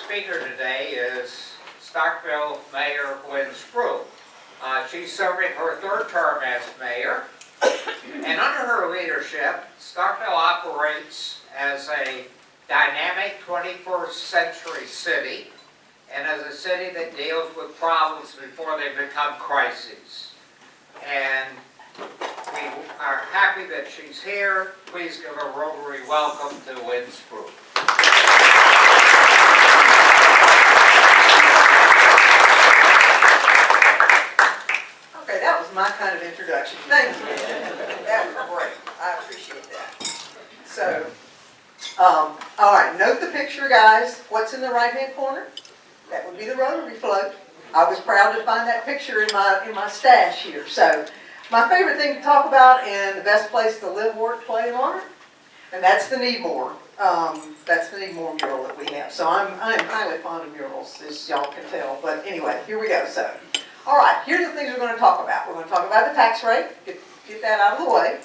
speaker today is Starkville Mayor Lynn Spruill. She's serving her third term as mayor, and under her leadership, Starkville operates as a dynamic 21st century city and as a city that deals with problems before they become crises. And we are happy that she's here. Please give a Rotary welcome to Lynn Spruill. Okay, that was my kind of introduction. Thank you. That was great. I appreciate that. So, all right, note the picture, guys. What's in the right-hand corner? That would be the Rotary float. I was proud to find that picture in my stash here. So, my favorite thing to talk about and the best place to live, work, play, and learn, and that's the Need More. That's the Need More mural that we have. So I'm highly fond of murals, as y'all can tell. But anyway, here we go. So, all right, here's the things we're going to talk about. We're going to talk about the tax rate, get that out of the way.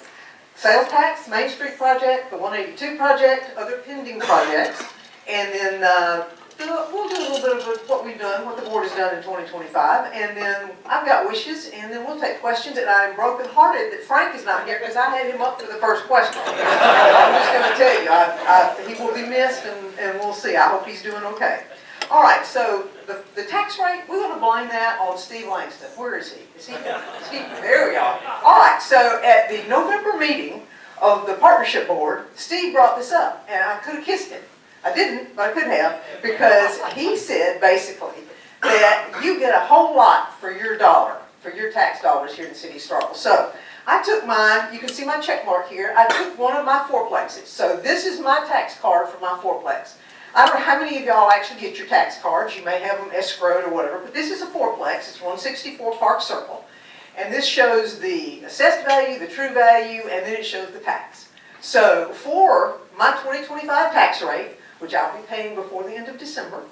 Sales tax, Main Street project, the 182 project, other pending projects, and then we'll do a little bit of what we've done, what the board has done in 2025, and then I've got wishes, and then we'll take questions, and I'm brokenhearted that Frank is not here because I had him up for the first question. I'm just going to tell you, he will be missed, and we'll see. I hope he's doing okay. All right, so the tax rate, we want to blame that on Steve Langston. Where is he? Is he there we are. All right, so at the November meeting of the partnership board, Steve brought this up, and I could have kissed him. I didn't, but I could have, because he said basically that you get a whole lot for your dollar, for your tax dollars here in the city of Starkville. So I took mine, you can see my check mark here, I took one of my fourplexes. So this is my tax card for my fourplex. I don't know how many of y'all actually get your tax cards. You may have them escrowed or whatever, but this is a fourplex. It's 164 Park Circle. And this shows the assessed value, the true value, and then it shows the tax. So for my 2025 tax rate, which I'll be paying before the end of December,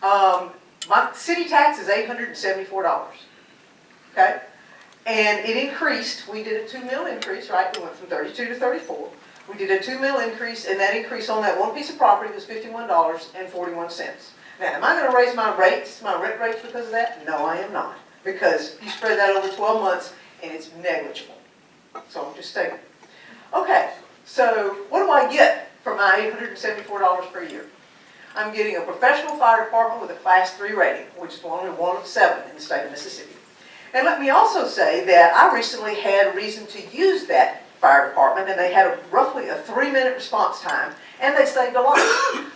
my city tax is $874. Okay? And it increased. We did a 2 mil increase, right? We went from 32 to 34. We did a 2 mil increase, and that increase on that one piece of property was $51.41. Now, am I going to raise my rates, my rent rates because of that? No, I am not. Because you spread that over 12 months, and it's negligible. So I'm just saying. Okay, so what do I get for my $874 per year? I'm getting a professional fire department with a Class 3 rating, which is only one of 7 in the state of Mississippi. And let me also say that I recently had reason to use that fire department, and they had roughly a 3-minute response time, and they saved a life.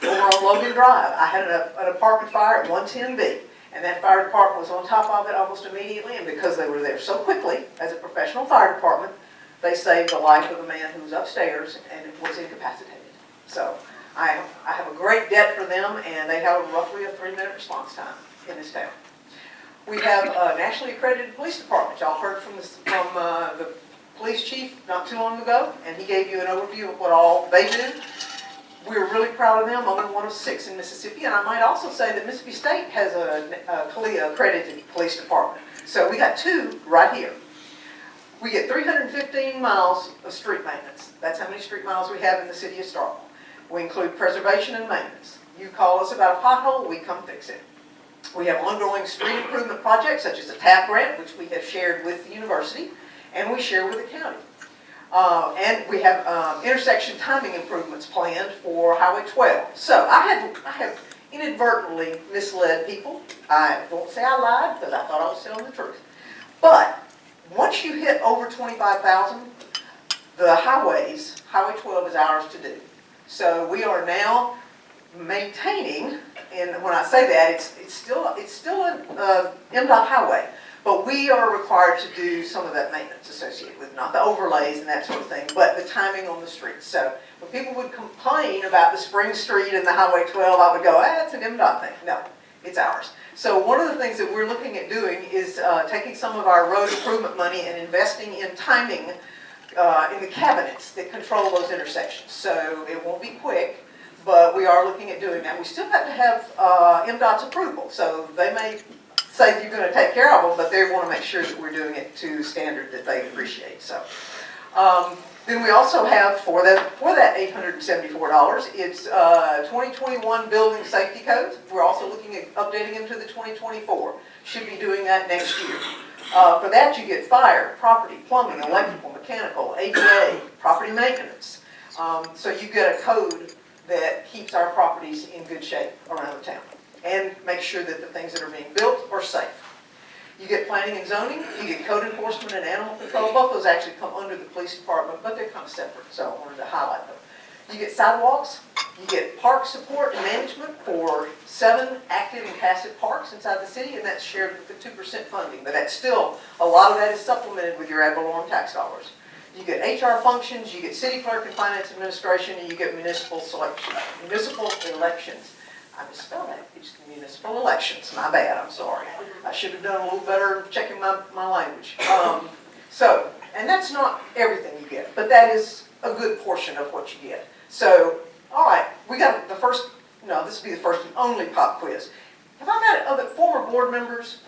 Over on Logan Drive, I had an apartment fire at 110B, and that fire department was on top of it almost immediately, and because they were there so quickly, as a professional fire department, they saved the life of a man who was upstairs and was incapacitated. So I have a great debt for them, and they have roughly a 3-minute response time in this town. We have a nationally accredited police department. Y'all heard from the police chief not too long ago, and he gave you an overview of what all they do. We're really proud of them. Only one of 6 in Mississippi, and I might also say that Mississippi State has a CALEA accredited police department. So we got 2 right here. We get 315 miles of street maintenance. That's how many street miles we have in the city of Starkville. We include preservation and maintenance. You call us about a pothole, we come fix it. We have ongoing street improvement projects such as a TAP grant, which we have shared with the university, and we share with the county. And we have intersection timing improvements planned for Highway 12. So I have inadvertently misled people. I won't say I lied because I thought I was telling the truth. But once you hit over 25,000, the Highway 12 is ours to do. So we are now maintaining, and when I say that, it's still an MDOT highway. But we are required to do some of that maintenance associated with, not the overlays and that sort of thing, but the timing on the streets. So when people would complain about the Spring Street and the Highway 12, I would go, it's an MDOT thing. No, it's ours. So one of the things that we're looking at doing is taking some of our road improvement money and investing in timing in the cabinets that control those intersections. So it won't be quick, but we are looking at doing that. We still have to have MDOT's approval, so they may say you're going to take care of them, but they want to make sure that we're doing it to the standard that they appreciate. So Then we also have for that $874, it's 2021 building safety codes. We're also looking at updating them to the 2024. Should be doing that next year. For that you get fire, property, plumbing, electrical, mechanical, ADA, property maintenance. So you get a code that keeps our properties in good shape around the town and make sure that the things that are being built are safe. You get planning and zoning, you get code enforcement and animal control. Both those actually come under the police department, but they're kind of separate, so I wanted to highlight them. You get sidewalks, you get park support and management for 7 active and passive parks inside the city, and that's shared with the 2% funding. But that's still, a lot of that is supplemented with your ad valorem tax dollars. You get HR functions, you get city clerk and finance administration, and you get municipal elections. I misspelled that. It's municipal elections. My bad. I'm sorry. I should have done a little better checking my language. And that's not everything you get, but that is a good portion of what you get. So, all right, we got the first. No, this will be the first and only pop quiz. Have I met other former board members,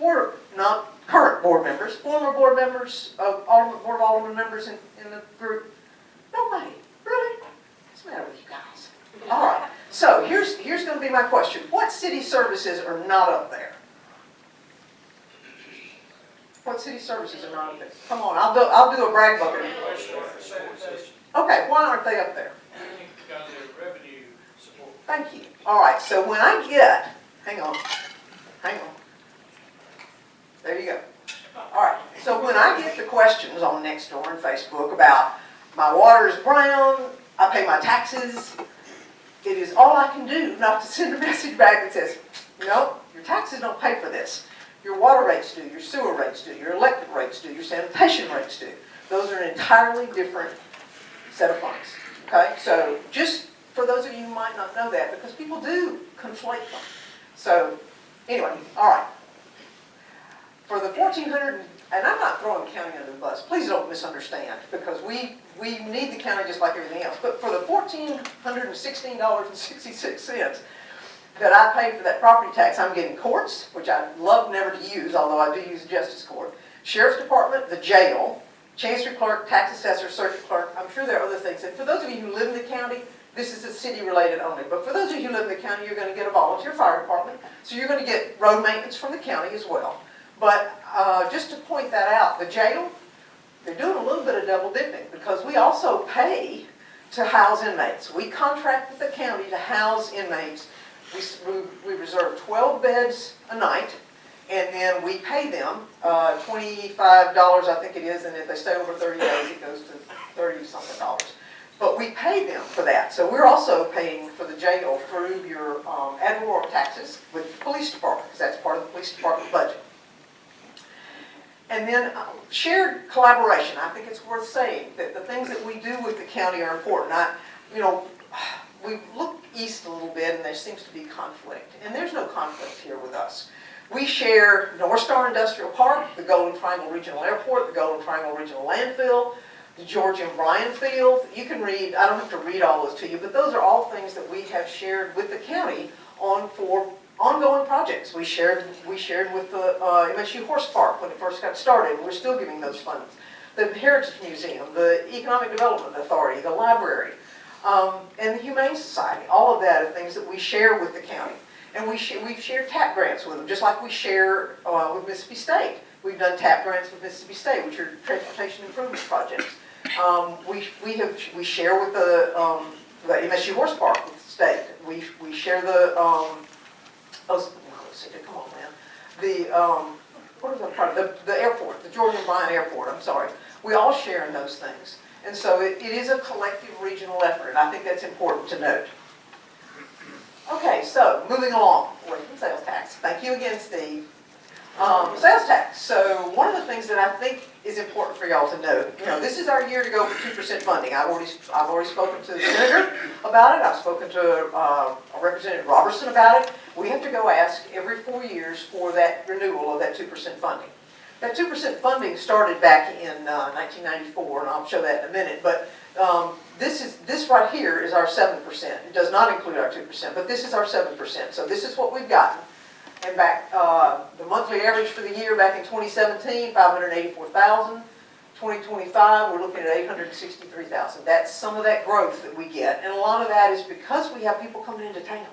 not current board members, former board members, board of alderman members in the group? Nobody. Really? What's the matter with you guys? All right. So here's going to be my question. What city services are not up there? What city services are not up there? Come on, I'll do a brag bucket. Okay, why aren't they up there? Because of revenue support. Thank you. All right, so when I get, hang on. There you go. All right, so when I get the questions on Nextdoor and Facebook about my water is brown, I pay my taxes, it is all I can do not to send a message back that says, no, your taxes don't pay for this. Your water rates do, your sewer rates do, your electric rates do, your sanitation rates do. Those are an entirely different set of funds. Okay, so just for those of you who might not know that, because people do conflate them. So anyway, all right. For the 1,400, and I'm not throwing county under the bus, please don't misunderstand, because we need the county just like everything else, but for the $1,416.66 that I paid for that property tax, I'm getting courts, which I love never to use, although I do use the justice court, sheriff's department, the jail, chancery clerk, tax assessor, circuit clerk. I'm sure there are other things, and for those of you who live in the county, this is a city related only, but for those of you who live in the county, you're going to get a volunteer fire department, so you're going to get road maintenance from the county as well. But just to point that out, the jail, they're doing a little bit of double dipping because we also pay to house inmates. We contract with the county to house inmates. We reserve 12 beds a night, and then we pay them $25, I think it is, and if they stay over 30 days, it goes to 30-something dollars. But we pay them for that. So we're also paying for the jail through your ad valorem taxes with the police department, because that's part of the police department budget. And then shared collaboration. I think it's worth saying that the things that we do with the county are important. We look east a little bit and there seems to be conflict. And there's no conflict here with us. We share North Star Industrial Park, the Golden Triangle Regional Airport, the Golden Triangle Regional Landfill, the George M. Bryan Field. You can read, I don't have to read all those to you, but those are all things that we have shared with the county for ongoing projects. We shared with the MSU Horse Park when it first got started, and we're still giving those funds. The Heritage Museum, the Economic Development Authority, the library, and the Humane Society. All of that are things that we share with the county. And we've shared TAP grants with them, just like we share with Mississippi State. We've done TAP grants with Mississippi State, which are transportation improvement projects. We share with the MSU Horse Park with the state. We share the come on, man. The airport, the George M. Bryan Airport, I'm sorry. We all share in those things. And so it is a collective regional effort, and I think that's important to note. Okay, so moving along. Away from sales tax. Thank you again, Steve. Sales tax. So one of the things that I think is important for y'all to know, this is our year to go for 2% funding. I've already spoken to the senator about it. I've spoken to Representative Robertson about it. We have to go ask every 4 years for that renewal of that 2% funding. That 2% funding started back in 1994, and I'll show that in a minute. But this right here is our 7%. It does not include our 2%, but this is our 7%. So this is what we've gotten. And back the monthly average for the year back in 2017, $584,000. 2025, we're looking at 863,000. That's some of that growth that we get, and a lot of that is because we have people coming into town.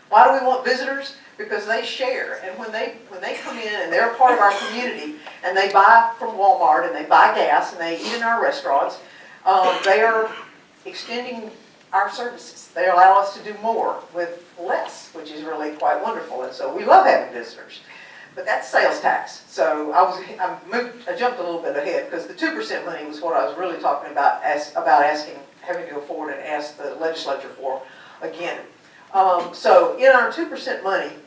Why do we want visitors? Because they share, and when they come in and they're a part of our community, and they buy from Walmart, and they buy gas, and they eat in our restaurants, they are extending our services. They allow us to do more with less, which is really quite wonderful, and so we love having visitors. But that's sales tax. So I jumped a little bit ahead because the 2% money was what I was really talking about, having to go forward and ask the legislature for again. So in our 2% money,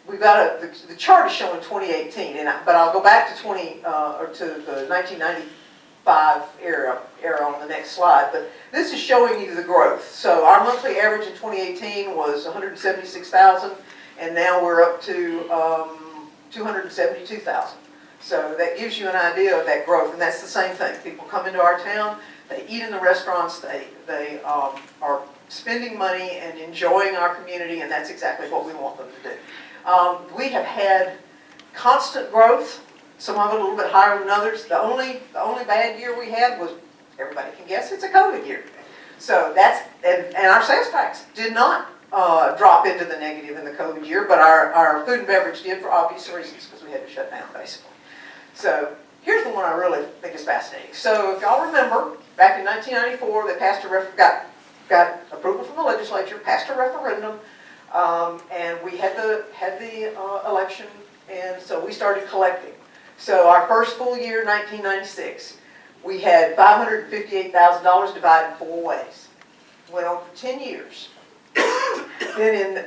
we've got the chart is showing 2018, but I'll go back to the 1995 era on the next slide. But this is showing you the growth. So our monthly average in 2018 was 176,000. And now we're up to 272,000. So that gives you an idea of that growth, and that's the same thing. People come into our town, they eat in the restaurants, they are spending money and enjoying our community, and that's exactly what we want them to do. We have had constant growth, some of it a little bit higher than others. The only bad year we had was, everybody can guess, it's a COVID year. So and our sales tax did not drop into the negative in the COVID year, but our food and beverage did for obvious reasons because we had to shut down basically. So here's the one I really think is fascinating. So if y'all remember, back in 1994, they passed got approval from the legislature, passed a referendum, and we had the election, and so we started collecting. So our first full year, 1996, we had $558,000 divided 4 ways. Went on for 10 years. Then in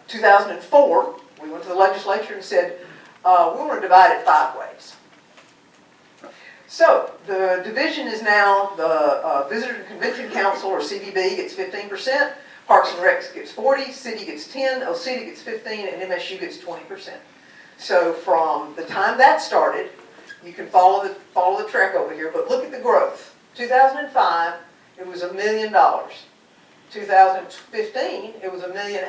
2004, we went to the legislature and said, we want to divide it 5 ways. So the division is now the Visitor and Convention Council, or CVB, gets 15%, Parks and Recs gets 40%, City gets 10%, OCD gets 15%, and MSU gets 20%. So from the time that started, you can follow the track over here, but look at the growth. 2005, it was $1 million. 2015, it was $1.8 million.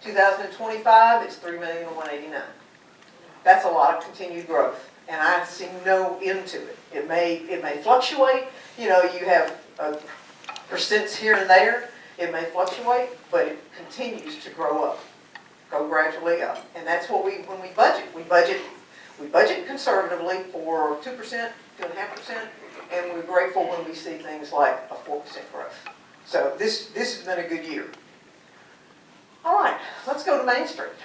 2025, it's $3,189,000. That's a lot of continued growth, and I see no end to it. It may fluctuate. You know, you have percents here and there. It may fluctuate, but it continues to go gradually up, and that's what when we budget conservatively for 2%, 2.5%, and we're grateful when we see things like a 4% growth. So this has been a good year. All right, let's go to Main Street.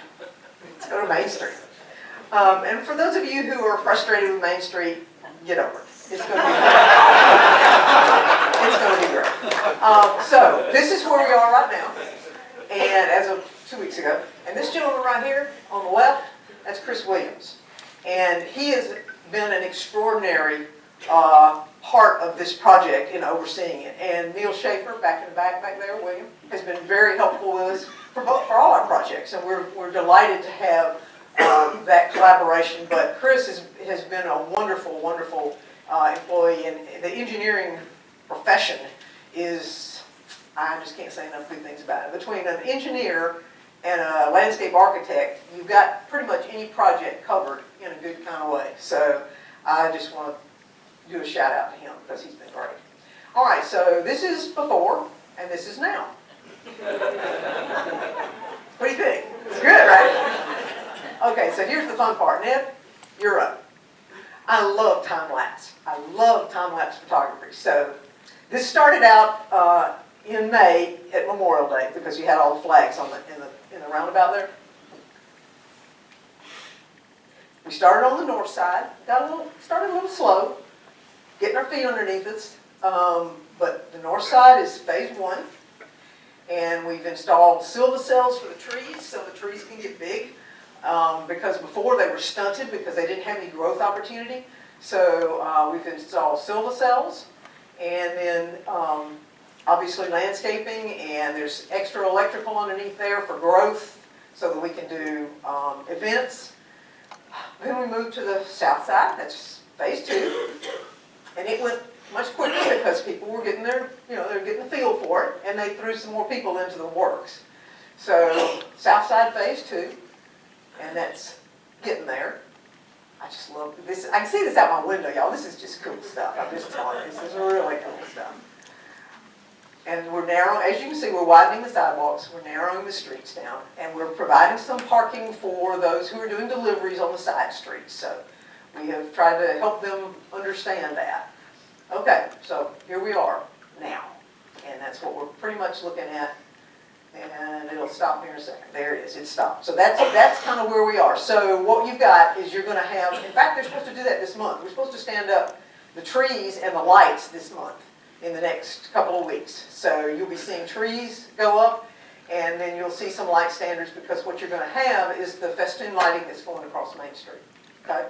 Let's go to Main Street. And for those of you who are frustrated with Main Street, get over it. It's going to be great. It's going to be great. So this is where we are right now, and as of 2 weeks ago. And this gentleman right here on the left, that's Chris Williams. And he has been an extraordinary part of this project in overseeing it. And Neil Schaefer, back in the back there, William, has been very helpful with us for all our projects. And we're delighted to have that collaboration. But Chris has been a wonderful, wonderful employee. And the engineering profession is, I just can't say enough good things about it. Between an engineer and a landscape architect, you've got pretty much any project covered in a good kind of way. So I just want to do a shout out to him because he's been great. All right, so this is before and this is now. What do you think? It's good, right? Okay, so here's the fun part. Ned, you're up. I love time-lapse. I love time-lapse photography. So this started out in May at Memorial Day because you had all the flags on in the roundabout there. We started on the north side, started a little slow, getting our feet underneath us, but the north side is phase 1, and we've installed silva cells for the trees so the trees can get big, because before they were stunted because they didn't have any growth opportunity. So we've installed silva cells, and then obviously landscaping, and there's extra electrical underneath there for growth so that we can do events. Then we moved to the south side, that's phase 2, and it went much quicker because people were getting they're getting the feel for it, and they threw some more people into the works. So south side phase 2, and that's getting there. I just love this. I can see this out my window, y'all. This is just cool stuff. I'm just telling you, this is really cool stuff. And we're narrowing, as you can see, we're widening the sidewalks, we're narrowing the streets down, and we're providing some parking for those who are doing deliveries on the side streets. So we have tried to help them understand that. Okay, so here we are now, and that's what we're pretty much looking at. And it'll stop here in a second. There it is, it stopped. So that's kind of where we are. So what you've got is you're going to have, in fact, they're supposed to do that this month. We're supposed to stand up the trees and the lights this month in the next couple of weeks. So you'll be seeing trees go up, and then you'll see some light standards, because what you're going to have is the festoon lighting that's going across Main Street. Okay?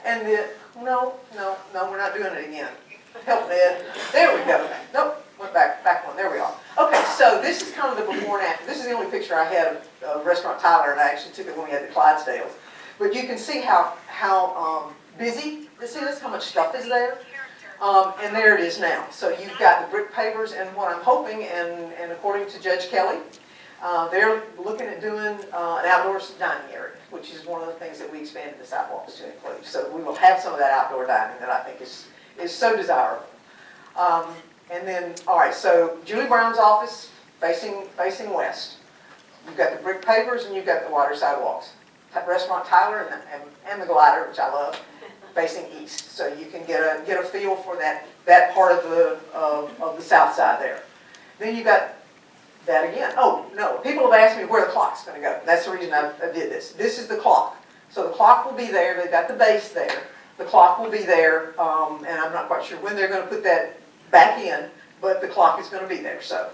And the, no, we're not doing it again. Help, Ned. There we go. Nope. Went back one. There we are. Okay, so this is kind of the before and after. This is the only picture I had of Restaurant Tyler, and I actually took it when we had the Clydesdales. But you can see how busy this is, how much stuff is there. And there it is now. So you've got the brick pavers, and what I'm hoping, and according to Judge Kelly, they're looking at doing an outdoor dining area, which is one of the things that we expanded the sidewalks to include. So we will have some of that outdoor dining that I think is so desirable. And then, all right, so Julie Brown's office facing west. You've got the brick pavers and you've got the wider sidewalks. Restaurant Tyler and the glider, which I love, facing east. So you can get a feel for that part of the south side there. Then you've got that again. Oh, no, people have asked me where the clock's going to go. That's the reason I did this. This is the clock. So the clock will be there. They've got the base there. The clock will be there, and I'm not quite sure when they're going to put that back in, but the clock is going to be there, so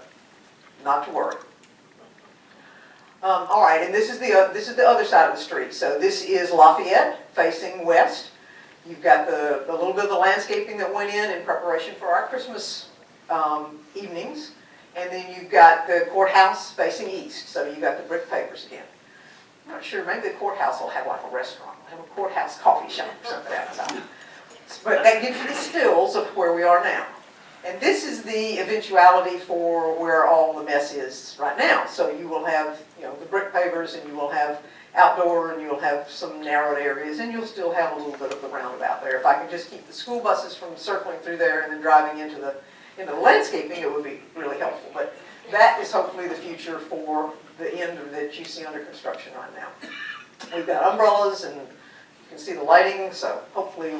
not to worry. All right, and this is the other side of the street. So this is Lafayette facing west. You've got the little bit of the landscaping that went in preparation for our Christmas evenings, and then you've got the courthouse facing east. So you've got the brick pavers again. I'm not sure. Maybe the courthouse will have like a restaurant. We'll have a courthouse coffee shop or something outside. But that gives you the stills of where we are now. And this is the eventuality for where all the mess is right now. So you will have, the brick pavers, and you will have outdoor, and you'll have some narrowed areas, and you'll still have a little bit of the roundabout there. If I could just keep the school buses from circling through there and then driving into the landscaping, it would be really helpful. But that is hopefully the future for the end of that you see under construction right now. We've got umbrellas, and you can see the lighting, so hopefully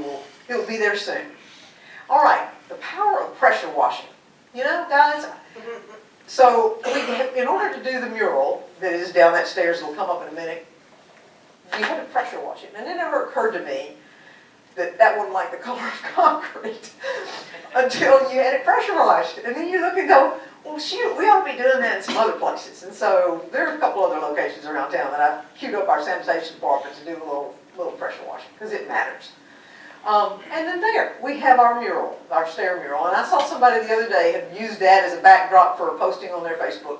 it'll be there soon. All right, the power of pressure washing. Guys, so in order to do the mural that is down that stairs, it'll come up in a minute, you had to pressure wash it. And it never occurred to me that wasn't like the color of concrete until you had it pressure washed. And then you look and go, well, shoot, we ought to be doing that in some other places. And so there are a couple other locations around town that I've queued up our sanitation department to do a little pressure washing, because it matters. And then there, we have our mural, our stair mural. And I saw somebody the other day had used that as a backdrop for posting on their Facebook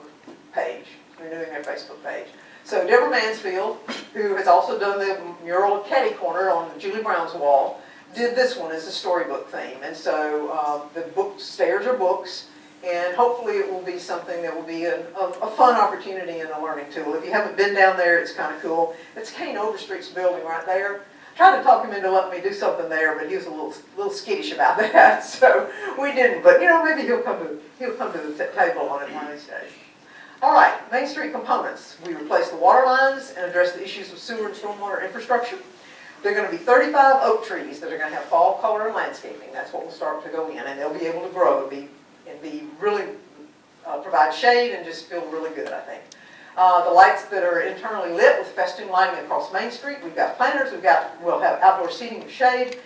page, renewing their Facebook page. So Deborah Mansfield, who has also done the mural at Caddy Corner on Julie Brown's wall, did this one as a storybook theme. And so the stairs are books, and hopefully it will be something that will be a fun opportunity and a learning tool. If you haven't been down there, it's kind of cool. It's Kane Overstreet's building right there. Tried to talk him into letting me do something there, but he was a little skittish about that, so we didn't. But maybe he'll come to the table on it one of these days. All right, Main Street components. We replaced the water lines and addressed the issues of sewer and stormwater infrastructure. There are going to be 35 oak trees that are going to have fall color and landscaping. That's what will start to go in, and they'll be able to grow and be really provide shade and just feel really good, I think. The lights that are internally lit with festoon lighting across Main Street. We've got planters, we'll have outdoor seating with shade,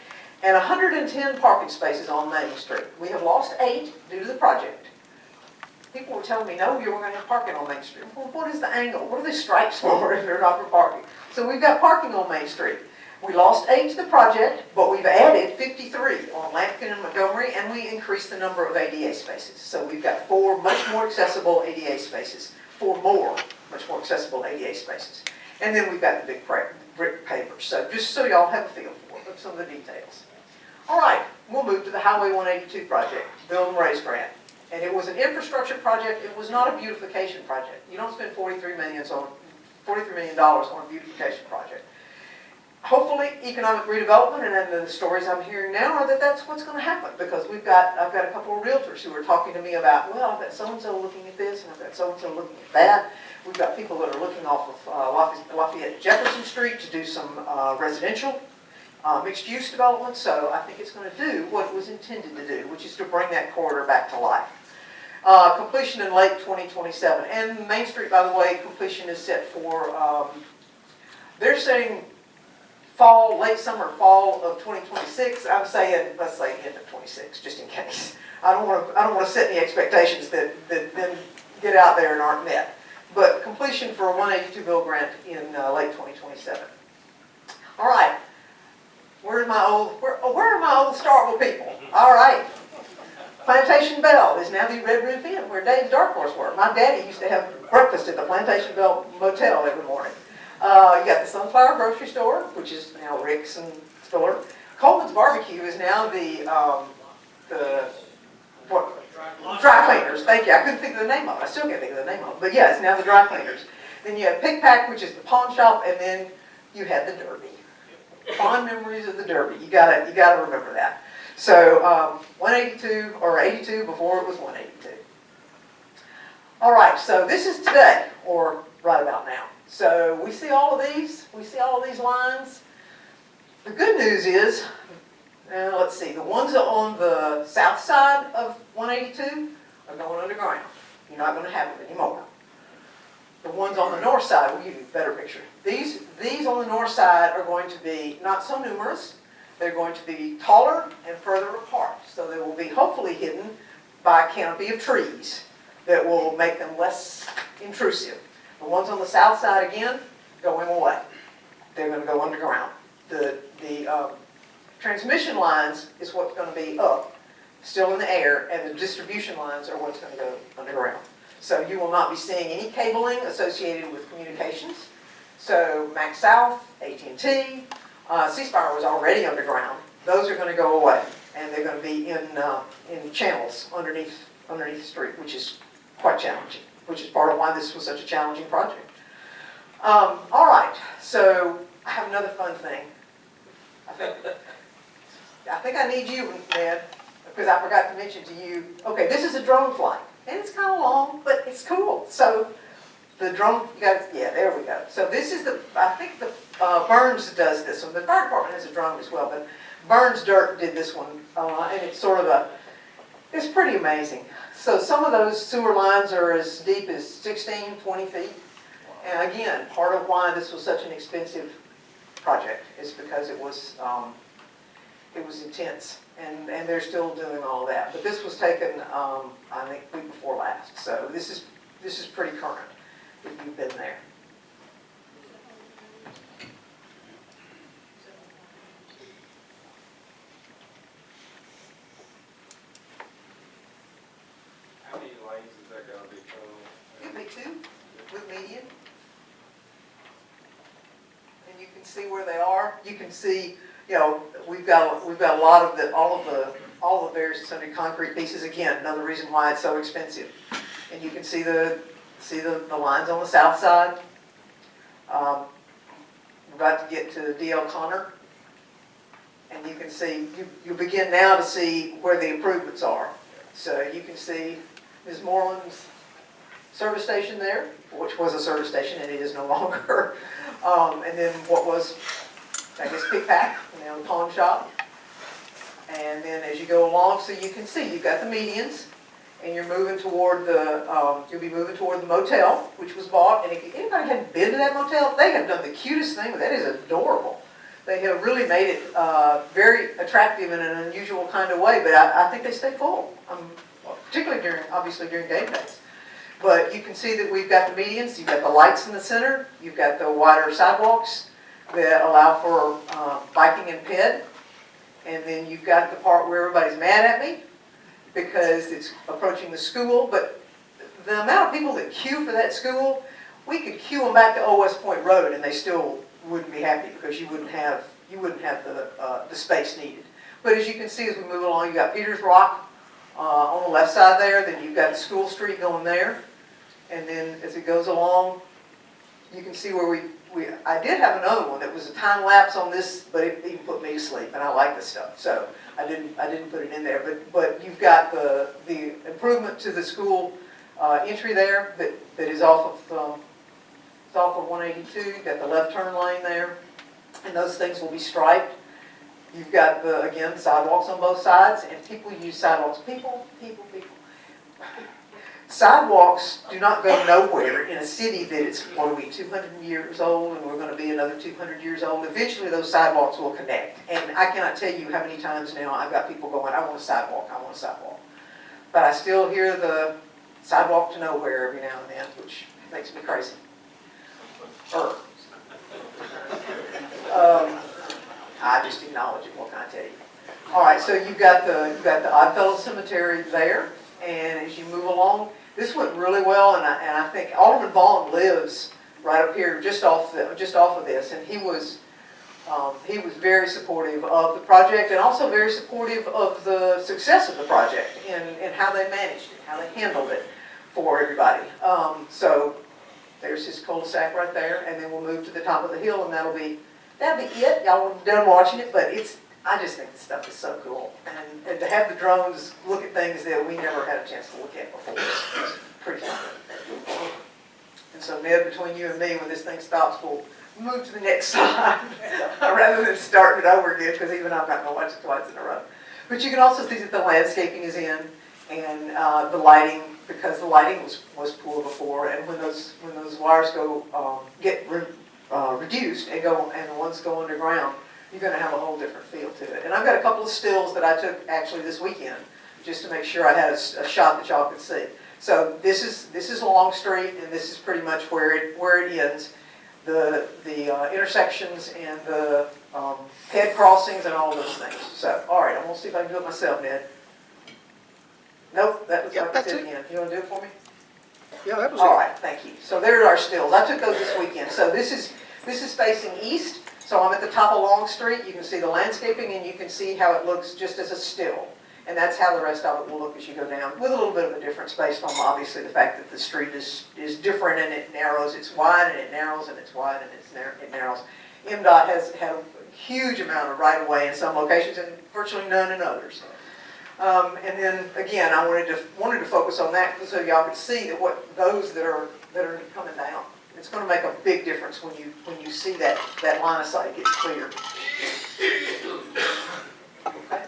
and 110 parking spaces on Main Street. We have lost 8 due to the project. People were telling me, no, you were going to have parking on Main Street. Well, what is the angle? What are the stripes for if they're not for parking? So we've got parking on Main Street. We lost 8 to the project, but we've added 53 on Lampkin and Montgomery, and we increased the number of ADA spaces. So we've got 4 much more accessible ADA spaces. 4 more much more accessible ADA spaces. And then we've got the big brick pavers. So just so y'all have a feel for some of the details. All right, we'll move to the Highway 182 project, Build and Raise grant. And it was an infrastructure project. It was not a beautification project. You don't spend $43 million on a beautification project. hopefully economic redevelopment, and then the stories I'm hearing now are that that's what's going to happen, because I've got a couple of realtors who are talking to me about, well, I've got so-and-so looking at this, and I've got so-and-so looking at that. We've got people that are looking off of Lafayette Jefferson Street to do some residential mixed-use development, so I think it's going to do what it was intended to do, which is to bring that corridor back to life. Completion in late 2027, and Main Street, by the way, completion is set for, they're saying fall, late summer, fall of 2026. I'm saying, let's say end of 26, just in case. I don't want to set any expectations that then get out there and aren't met. But completion for a 182 grant in late 2027. All right. Where are my old Starkville people? All right. Plantation Bell is now the Red Roof Inn, where Dave's Dark Horse were. My daddy used to have breakfast at the Plantation Bell Motel every morning. You got the Sunflower Grocery Store, which is now Rick's and Spiller. Coleman's Barbecue is now dry cleaners. Thank you. I couldn't think of the name of it. I still can't think of the name of it. But yeah, it's now the dry cleaners. Then you have Pick Pack, which is the pawn shop, and then you had the Derby. Fond memories of the Derby. You gotta remember that. So 182 or 82 before it was 182. All right. So this is today, or right about now. So we see all of these. We see all of these lines. The good news is, let's see, the ones on the south side of 182 are going underground. You're not going to have them anymore. The ones on the north side will give you a better picture. These on the north side are going to be not so numerous. They're going to be taller and further apart. So they will be hopefully hidden by a canopy of trees that will make them less intrusive. The ones on the south side, again, going away. They're going to go underground. The transmission lines is what's going to be up, still in the air, and the distribution lines are what's going to go underground. So you will not be seeing any cabling associated with communications. So Max South, AT&T, C-Spire was already underground. Those are going to go away, and they're going to be in channels underneath the street, which is quite challenging, which is part of why this was such a challenging project. All right, so I have another fun thing. I think I need you, Ned, because I forgot to mention to you. Okay, this is a drone flight, and it's kind of long, but it's cool. So the drone, yeah, there we go. So this is I think the Burns does this one. The fire department has a drone as well, but Burns Dirt did this one, and it's sort of it's pretty amazing. So some of those sewer lines are as deep as 16, 20 feet. And again, part of why this was such an expensive project is because it was intense, and they're still doing all of that. But this was taken, I think, week before last. So this is pretty current if you've been there. How many lanes is that going to be total? It'll be 2 with median. And you can see where they are. You can see, we've got a lot of all the various sundry concrete pieces. Again, another reason why it's so expensive. And you can see the lines on the south side. We're about to get to D.L. Connor, and you can see you begin now to see where the improvements are. So you can see Ms. Moreland's service station there, which was a service station, and it is no longer. And then what was, I guess, Pick Pack, the pawn shop. And then as you go along, so you can see you've got the medians, and you're moving toward you'll be moving toward the motel, which was bought. And if anybody hadn't been to that motel, they have done the cutest thing. That is adorable. They have really made it very attractive in an unusual kind of way. But I think they stay full, particularly obviously during game days. But you can see that we've got the medians, you've got the lights in the center, you've got the wider sidewalks that allow for biking and ped. And then you've got the part where everybody's mad at me because it's approaching the school. But the amount of people that queue for that school, we could queue them back to Old West Point Road and they still wouldn't be happy because you wouldn't have the space needed. But as you can see as we move along, you've got Peters Rock on the left side there, then you've got School Street going there. And then as it goes along, you can see where I did have another one that was a time lapse on this, but it even put me to sleep, and I like this stuff, so I didn't put it in there. But you've got the improvement to the school entry there that is off of 182. You've got the left turn lane there, and those things will be striped. You've got again, sidewalks on both sides, and people use sidewalks. People. Sidewalks do not go nowhere in a city that is, what are we, 200 years old, and we're going to be another 200 years old. Eventually those sidewalks will connect. And I cannot tell you how many times now I've got people going, I want a sidewalk, I want a sidewalk. But I still hear the sidewalk to nowhere every now and then, which makes me crazy. I just acknowledge it, what can I tell you? All right, so you've got the Oddfellow Cemetery there. And as you move along, this went really well, and I think Alderman Vaughn lives right up here, just off of this, and he was very supportive of the project, and also very supportive of the success of the project and how they managed it, how they handled it for everybody. So there's his cul-de-sac right there, and then we'll move to the top of the hill, and that'll be it. Y'all are done watching it, but I just think this stuff is so cool. And to have the drones look at things that we never had a chance to look at before is pretty fun. And so, Ned, between you and me, when this thing stops, we'll move to the next slide rather than starting it over again, because even I'm not going to watch it twice in a row. But you can also see that the landscaping is in, and the lighting, because the lighting was poor before, and when those wires get reduced and the ones go underground, you're going to have a whole different feel to it. And I've got a couple of stills that I took actually this weekend, just to make sure I had a shot that y'all could see. So this is a long street, and this is pretty much where it ends. The intersections and the head crossings and all those things. So, all right, I'm going to see if I can do it myself, Ned. Nope, that looks like it's it again. You want to do it for me? Yeah, that was All it. right, thank you. So there are our stills. I took those this weekend. So this is facing east. So I'm at the top of Long Street. You can see the landscaping, and you can see how it looks just as a still. And that's how the rest of it will look as you go down, with a little bit of a difference based on obviously the fact that the street is different, and it narrows. It's wide and it narrows, and it's wide and it narrows. MDOT has had a huge amount of right-of-way in some locations and virtually none in others. And then again, I wanted to focus on that so y'all could see that those that are coming down. It's going to make a big difference when you see that line of sight gets clear. Okay.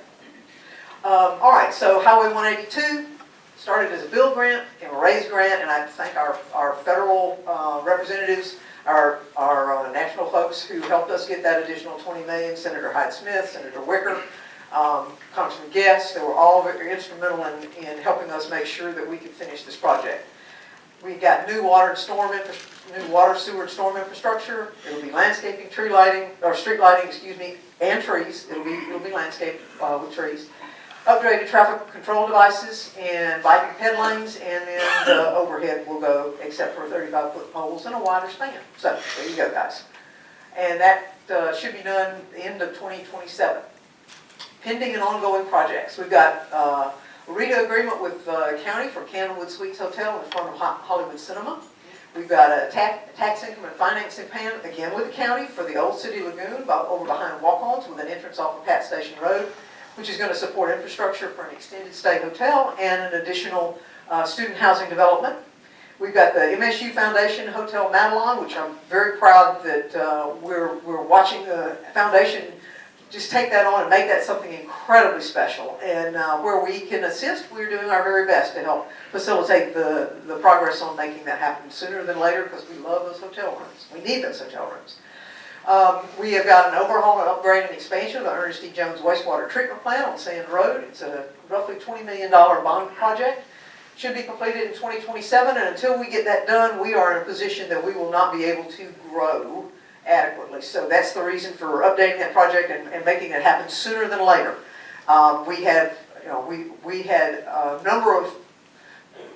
All right, so Highway 182 started as a bill grant, became a raise grant, and I thank our federal representatives, our national folks who helped us get that additional $20 million, Senator Hyde-Smith, Senator Wicker, Congressman Guest. They were all very instrumental in helping us make sure that we could finish this project. We got new water sewer and storm infrastructure. It'll be landscaping, tree lighting, or street lighting, excuse me, and trees. It'll be landscaped with trees. Upgraded traffic control devices and bike and ped lanes, and then the overhead will go, except for 35-foot poles and a wider span. So there you go, guys. And that should be done end of 2027. Pending and ongoing projects. We've got a RETA agreement with the county for Candlewood Suites Hotel in front of Hollywood Cinema. We've got a tax income and financing plan, again with the county, for the Old City Lagoon over behind Walk-Ons with an entrance off of Pat Station Road, which is going to support infrastructure for an extended stay hotel and an additional student housing development. We've got the MSU Foundation Hotel Madelon, which I'm very proud that we're watching the foundation just take that on and make that something incredibly special. And where we can assist, we're doing our very best to help facilitate the progress on making that happen sooner than later, because we love those hotel rooms. We need those hotel rooms. We have got an overhaul and upgrade and expansion of the Ernest E. Jones wastewater treatment plant on Sand Road. It's a roughly $20 million bond project. Should be completed in 2027, and until we get that done, we are in a position that we will not be able to grow adequately. So that's the reason for updating that project and making it happen sooner than later. We had a number of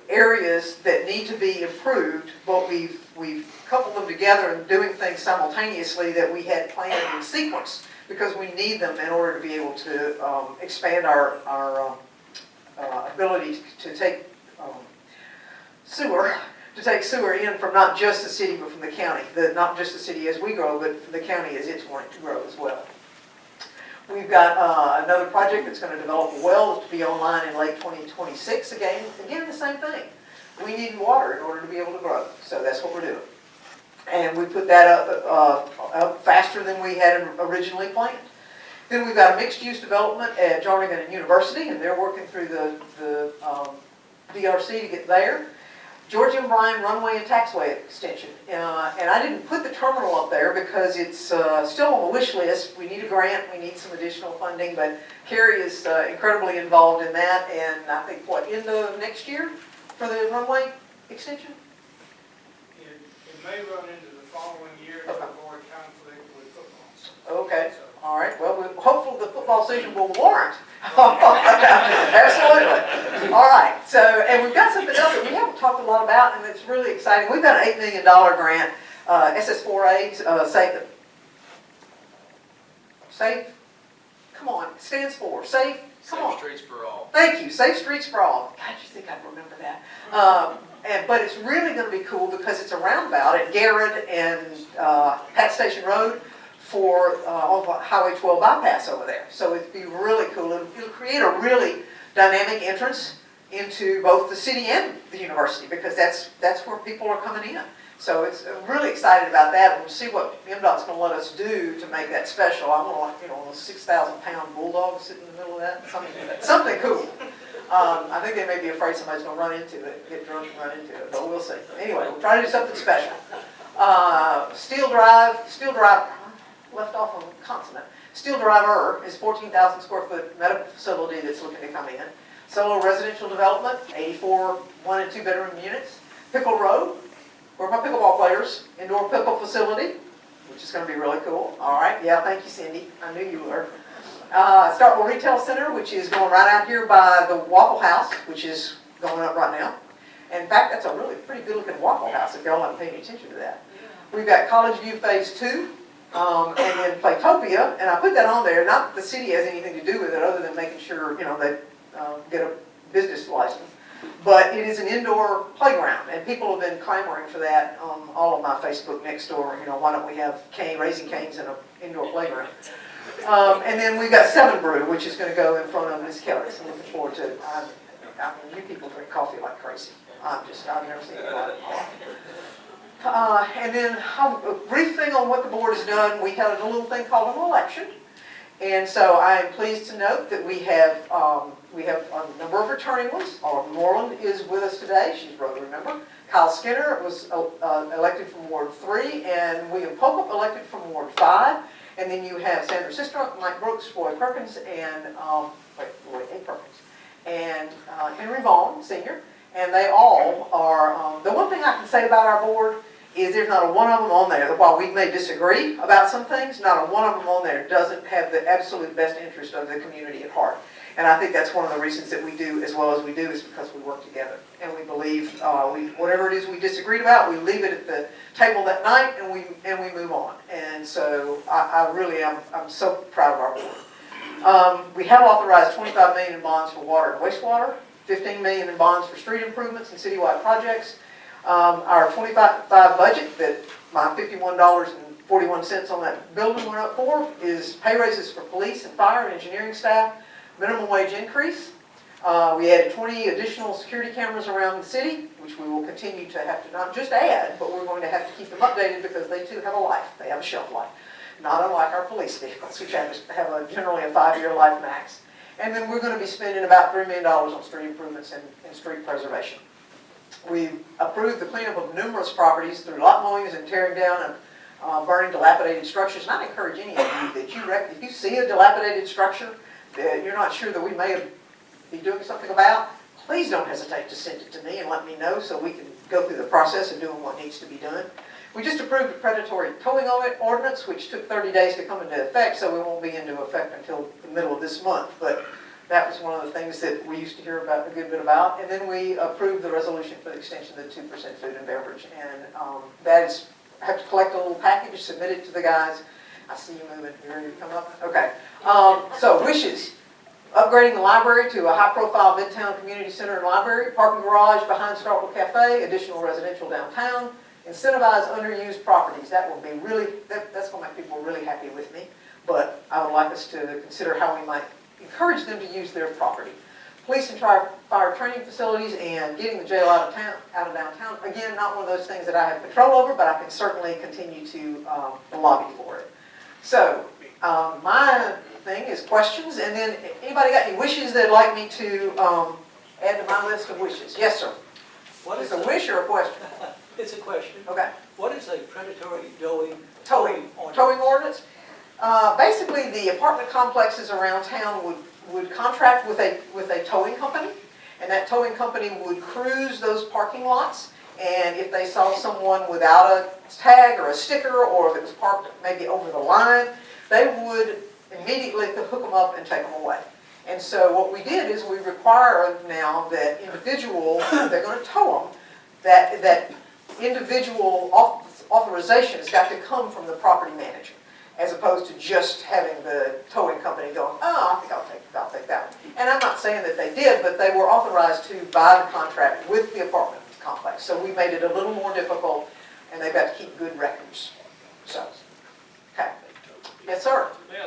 areas that need to be improved, but we've coupled them together and doing things simultaneously that we had planned in sequence, because we need them in order to be able to expand our ability to take sewer to take sewer in from not just the city, but from the county. Not just the city as we grow, but the county as it's wanting to grow as well. We've got another project that's going to develop a well to be online in late 2026. Again, the same thing. We need water in order to be able to grow, so that's what we're doing. And we put that up faster than we had originally planned. Then we've got a mixed-use development at Jarnigan University, and they're working through the DRC to get there. George M. Bryan Runway and Taxway Extension. And I didn't put the terminal up there because it's still on the wish list. We need a grant, we need some additional funding, but Carrie is incredibly involved in that, and I think, end of next year for the runway extension? It may run into the following year to avoid conflict with football. Okay, all right. Well, hopefully the football season will warrant. Absolutely. All right. So, and we've got something else that we haven't talked a lot about, and it's really exciting. We've got an $8 million grant, SS4A, safe. Come on, it stands for safe. Come on. Safe Streets for All. Thank you. Safe Streets for All. God, you think I'd remember that? But it's really going to be cool because it's a roundabout at Garrett and Pat Station Road for Highway 12 bypass over there. So it'd be really cool. It'll create a really dynamic entrance into both the city and the university because that's where people are coming in. So it's really excited about that. We'll see what MDOT's going to let us do to make that special. I'm going to a 6,000-pound bulldog sitting in the middle of that. Something cool. I think they may be afraid somebody's going to run into it, get drunk and run into it, but we'll see. Anyway, we'll try to do something special. Steel Drive, left off on the consonant. Steel Driver is 14,000 square foot medical facility that's looking to come in. Solo residential development, 84 1 and 2 bedroom units. Pickle Road, where my pickleball players, indoor pickle facility, which is going to be really cool. All right, yeah, thank you, Cindy. I knew you were. Starkville Retail Center, which is going right out here by the Waffle House, which is going up right now. And in fact, that's a really pretty good looking Waffle House if y'all haven't paid attention to that. We've got College View Phase 2, and then Playtopia, and I put that on there, not that the city has anything to do with it other than making sure, they get a business license. But it is an indoor playground, and people have been clamoring for that on all of my Facebook next door. Why don't we have raising canes in an indoor playground? And then we've got 7 Brew, which is going to go in front of Miss Kelly's. I'm looking forward to it. You people drink coffee like crazy. I've never seen it like that. And then a brief thing on what the board has done. We had a little thing called an election. And so I am pleased to note that we have a number of returning ones. Moreland is with us today. She's a Rotary member. Kyle Skinner was elected from Ward 3, and William Pokup elected from Ward 5. And then you have Sandra Sistrunk, Mike Brooks, Roy Perkins, and Roy A. Perkins, and Henry Vaughn, Sr. And they all are, the one thing I can say about our board is there's not a one of them on there, that while we may disagree about some things, not a one of them on there doesn't have the absolute best interest of the community at heart. And I think that's one of the reasons that we do as well as we do is because we work together. And we believe whatever it is we disagreed about, we leave it at the table that night and we move on. And so I'm so proud of our board. We have authorized $25 million in bonds for water and wastewater, $15 million in bonds for street improvements and citywide projects. Our 25 budget that my $51.41 on that building went up for is pay raises for police and fire and engineering staff, minimum wage increase. We added 20 additional security cameras around the city, which we will continue to have to not just add, but we're going to have to keep them updated because they too have a life. They have a shelf life. Not unlike our police vehicles, which have generally a 5-year life max. And then we're going to be spending about $3 million on street improvements and street preservation. We approved the cleanup of numerous properties through lot mowings and tearing down and burning dilapidated structures. And I'd encourage any of you that if you see a dilapidated structure that you're not sure that we may be doing something about, please don't hesitate to send it to me and let me know so we can go through the process of doing what needs to be done. We just approved a predatory towing ordinance, which took 30 days to come into effect, so it won't be into effect until the middle of this month. But that was one of the things that we used to hear about a good bit about. And then we approved the resolution for the extension of the 2% food and beverage. And that is, I have to collect a little package, submit it to the guys. I see you moving. You ready to come up? Okay. So wishes. Upgrading the library to a high-profile Midtown Community Center and library, parking garage behind Starkville Cafe, additional residential downtown, incentivize underused properties. That will be really, that's going to make people really happy with me. But I would like us to consider how we might encourage them to use their property. Police and fire training facilities and getting the jail out of downtown. Again, not one of those things that I have control over, but I can certainly continue to lobby for it. So my thing is questions, and then anybody got any wishes they'd like me to add to my list of wishes? Yes, sir. What Is is it a wish or a question? It's a question. Okay. What is a predatory towing ordinance? Towing ordinance? Basically, the apartment complexes around town would contract with a towing company, and that towing company would cruise those parking lots, and if they saw someone without a tag or a sticker, or if it was parked maybe over the line, they would immediately hook them up and take them away. And so what we did is we require now that individual, if they're going to tow them, that individual authorization has got to come from the property manager, as opposed to just having the towing company going, oh, I think I'll take that one. And I'm not saying that they did, but they were authorized to buy the contract with the apartment complex. So we made it a little more difficult, and they've got to keep good records. So, okay. Yes, sir. Ben,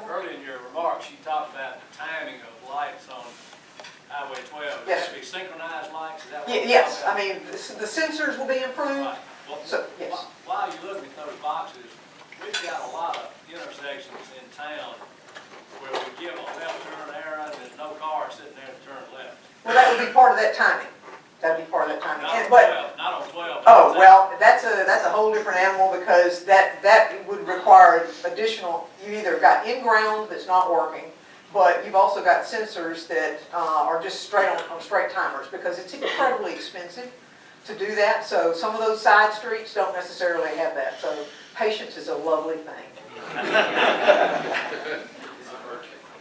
early in your remarks, you talked about the timing of lights on Highway 12. Yes. Would that be synchronized lights? Is that what you're Yes, talking I mean, the sensors will be about? improved. Right. Well, So, yes. While you're looking at those boxes, we've got a lot of intersections in town where we give a left turn arrow and there's no car sitting there to turn left. Well, that would be part of that timing. That'd be part of that timing. Not on And- but- 12, not on 12. Oh, well, that's a whole different animal, because that would require additional, you either got in-ground that's not working, but you've also got sensors that are just straight on straight timers, because it's incredibly expensive to do that. So some of those side streets don't necessarily have that. So patience is a lovely thing.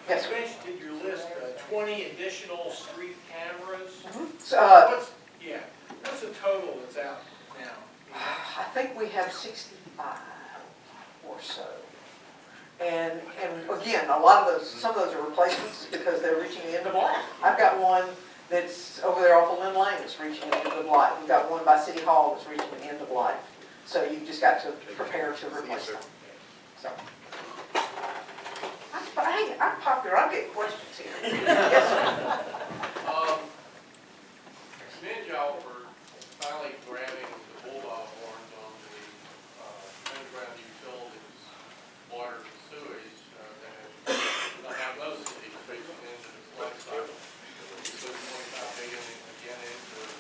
Yes, sir. You mentioned in your list 20 additional street cameras. So, What's the total that's out now? I think we have 65 or so. And again, a lot of those, some of those are replacements because they're reaching the end of life. I've got one that's over there off of Lynn Lane that's reaching the end of life. We've got one by City Hall that's reaching the end of life. So you've just got to prepare to replace them. So. I'm popular, I get questions here. Yes, sir. Commend y'all for finally grabbing the bulldog horns on the underground utilities, water and sewage, that have most cities reaching into this life cycle. We put 25 million again into it.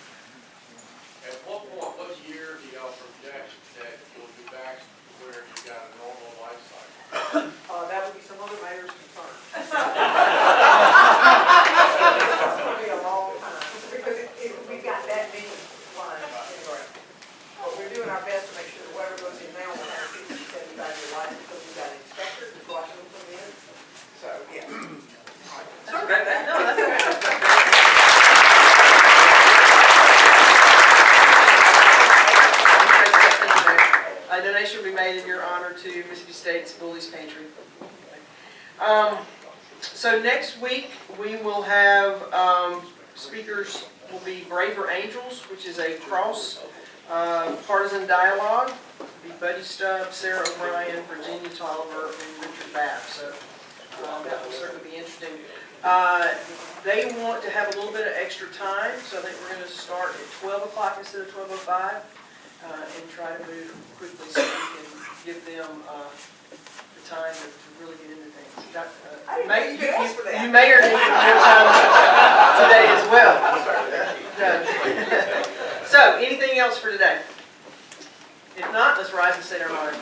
At what point, what year do y'all project that you'll be back to where you got a normal life cycle? That would be some other mayor's concern. It's going to be a long time, because we've got that many lines in the ground. But we're doing our best to make sure that whatever goes in now will have a 60, 75-year life, because we've got inspectors who's watching them come in. So, yes. Sorry about that. No, that's A donation will be made in your honor to Mississippi State's Bullies Pantry. So next week, we will have, speakers will be Braver Angels, which is a cross partisan dialogue. It'll be Buddy Stubbs, Sarah O'Brien, Virginia Tolliver, and Richard Babb. So that will certainly be interesting. They want to have a little bit of extra time, so I think we're going to start at 12 o'clock instead of 12:05. And try to move quickly so we can give them the time to really get into things. I didn't think you could ask for that. You may or need more time today as well. So, anything else for today? If not, let's rise and say our motto.